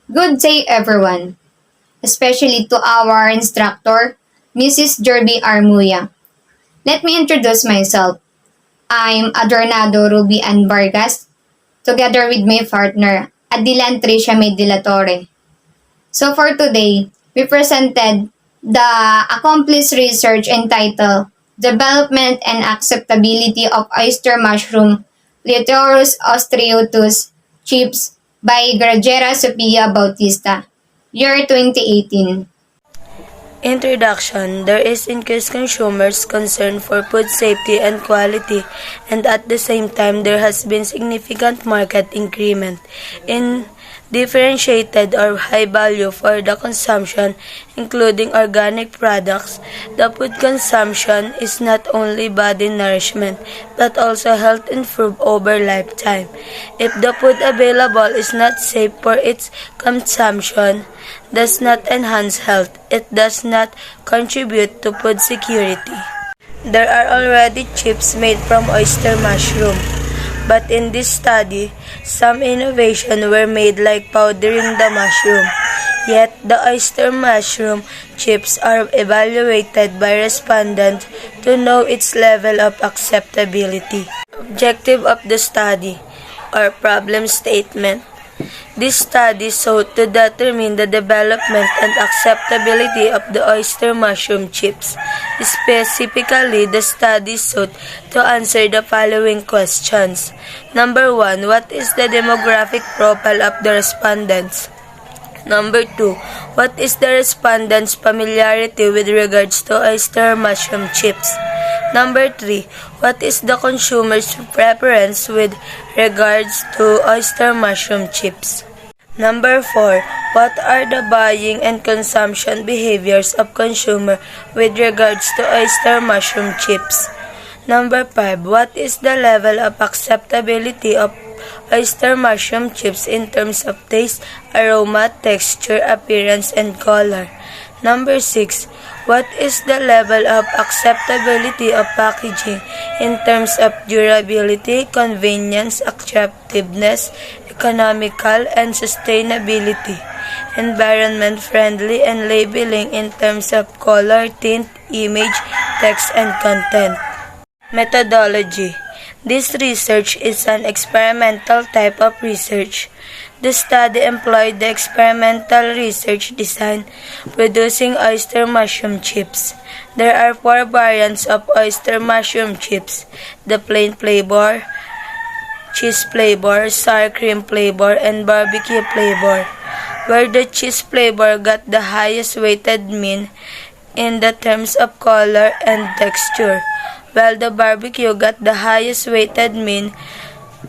Good day, everyone, especially to our instructor, Mrs. Jerby Armuya. Let me introduce myself. I'm Adornado Ruby Ann Vargas, together with my partner, Adilan Tricia Medilatore. So for today, we presented the accomplished research entitled Development and Acceptability of Oyster Mushroom Leotorus ostreatus Chips by Gragera Sofia Bautista, year 2018. Introduction. There is increased consumers' concern for food safety and quality, and at the same time, there has been significant market increment in differentiated or high value for the consumption, including organic products. The food consumption is not only body nourishment, but also health improve over lifetime. If the food available is not safe for its consumption, does not enhance health, it does not contribute to food security. There are already chips made from oyster mushroom, but in this study, some innovations were made like powdering the mushroom. Yet, the oyster mushroom chips are evaluated by respondents to know its level of acceptability. Objective of the study, or problem statement. This study sought to determine the development and acceptability of the oyster mushroom chips. Specifically, the study sought to answer the following questions. Number 1. What is the demographic profile of the respondents? Number 2. What is the respondents' familiarity with regards to oyster mushroom chips? Number 3. What is the consumer's preference with regards to oyster mushroom chips? Number 4. What are the buying and consumption behaviors of consumer with regards to oyster mushroom chips? Number 5. What is the level of acceptability of oyster mushroom chips in terms of taste, aroma, texture, appearance, and color? Number 6. What is the level of acceptability of packaging in terms of durability, convenience, attractiveness, economical, and sustainability, environment friendly, and labeling in terms of color, tint, image, text, and content? Methodology. This research is an experimental type of research. The study employed the experimental research design producing oyster mushroom chips. There are 4 variants of oyster mushroom chips: the plain flavor, cheese flavor, sour cream flavor, and barbecue flavor, where the cheese flavor got the highest weighted mean in the terms of color and texture, while the barbecue got the highest weighted mean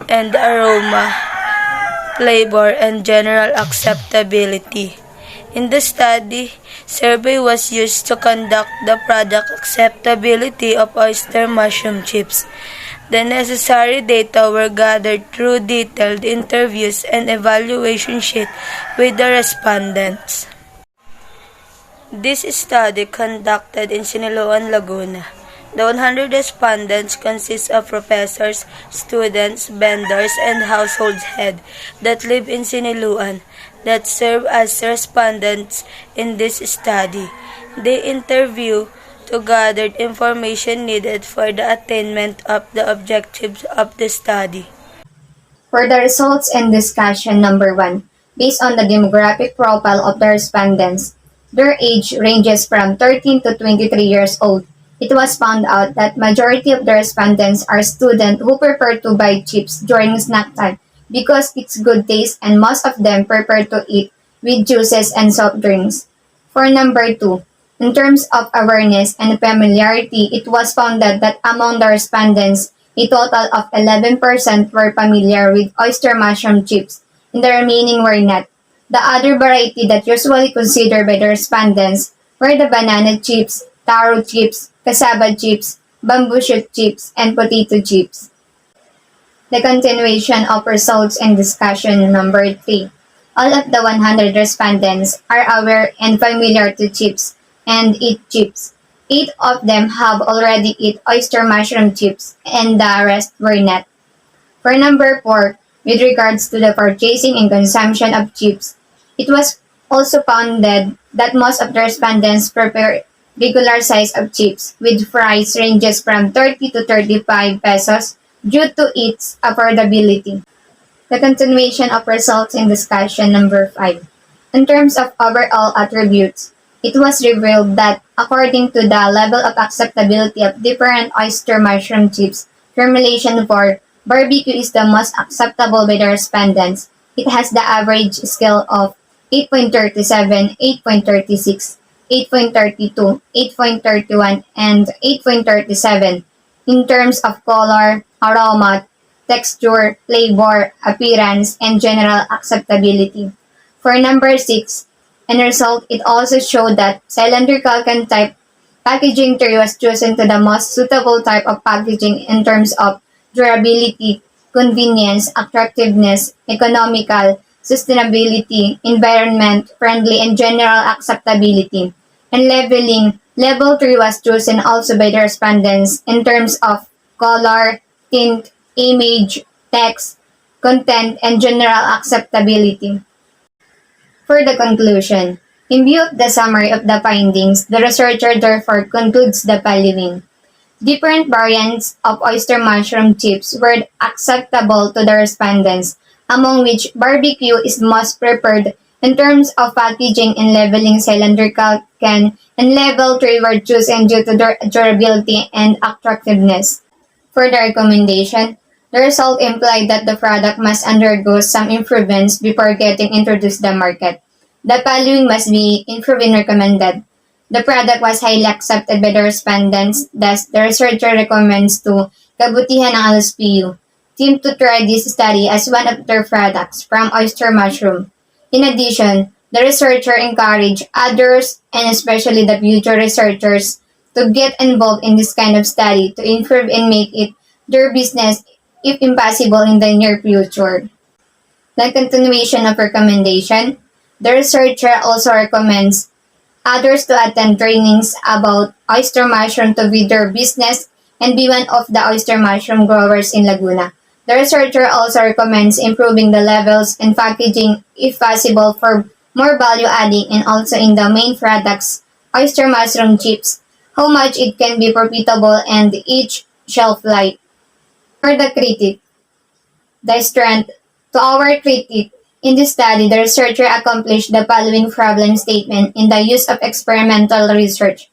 and aroma, flavor, and general acceptability. In the study, survey was used to conduct the product acceptability of oyster mushroom chips. The necessary data were gathered through detailed interviews and evaluation sheet with the respondents. This study conducted in Siniloan, Laguna. The 100 respondents consist of professors, students, vendors, and household heads that live in Siniluan that serve as respondents in this study. They interview to gather information needed for the attainment of the objectives of the study. For the results and discussion, number 1, based on the demographic profile of the respondents, their age ranges from 13 to 23 years old. It was found out that majority of the respondents are students who prefer to buy chips during snack time because it's good taste, and most of them prefer to eat with juices and soft drinks. For number 2, in terms of awareness and familiarity, it was found that among the respondents, a total of 11% were familiar with oyster mushroom chips, and the remaining were not. The other variety that usually considered by the respondents were the banana chips, taro chips, cassava chips, bamboo shoot chips, and potato chips. The continuation of results and discussion, number 3. All of the 100 respondents are aware and familiar to chips and eat chips. 8 of them have already eat oyster mushroom chips, and the rest were not. For number 4, with regards to the purchasing and consumption of chips, It was also found that most of the respondents prepare regular size of chips with price ranges from 30 to 35 pesos due to its affordability. The continuation of results in discussion number 5. In terms of overall attributes, it was revealed that according to the level of acceptability of different oyster mushroom chips, formulation for barbecue is the most acceptable by the respondents. It has the average scale of 8.37, 8.36, 8.32, 8.31, and 8.37 in terms of color, aroma, texture, flavor, appearance, and general acceptability. For number 6, in result, it also showed that cylindrical can type packaging tray was chosen to the most suitable type of packaging in terms of durability, convenience, attractiveness, economical, sustainability, environment friendly, and general acceptability. And leveling, level 3 was chosen also by the respondents in terms of color, tint, image, text, content, and general acceptability. For the conclusion, in view of the summary of the findings, the researcher therefore concludes the following. Different variants of oyster mushroom chips were acceptable to the respondents, among which barbecue is most preferred in terms of packaging and leveling cylindrical can and level 3 were chosen due to their durability and attractiveness. For the recommendation, the result implied that the product must undergo some improvements before getting introduced to the market. The following must be improved and recommended. The product was highly accepted by the respondents, thus the researcher recommends to kabutihan ng LSPU team to try this study as one of their products from oyster mushroom. In addition, the researcher encouraged others and especially the future researchers to get involved in this kind of study to improve and make it their business if impossible in the near future. The continuation of recommendation, the researcher also recommends others to attend trainings about oyster mushroom to be their business and be one of the oyster mushroom growers in Laguna. The researcher also recommends improving the levels and packaging if possible for more value adding and also in the main products, oyster mushroom chips, how much it can be profitable and each shelf life. For the critic, the strength to our critic, in this study, the researcher accomplished the following problem statement in the use of experimental research.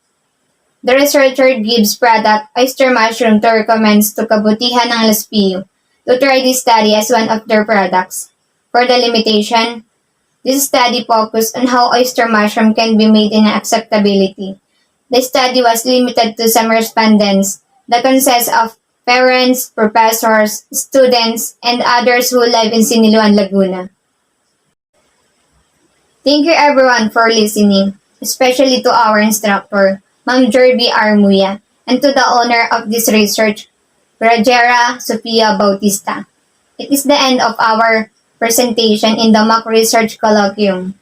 The researcher gives product oyster mushroom to recommends to kabutihan ng LSPU to try this study as one of their products. For the limitation, this study focused on how oyster mushroom can be made in acceptability. The study was limited to some respondents that consists of parents, professors, students, and others who live in Siniluan, Laguna. Thank you everyone for listening, especially to our instructor, Ma'am Jerby Armuya, and to the owner of this research, Rajera Sofia Bautista. It is the end of our presentation in the mock research colloquium.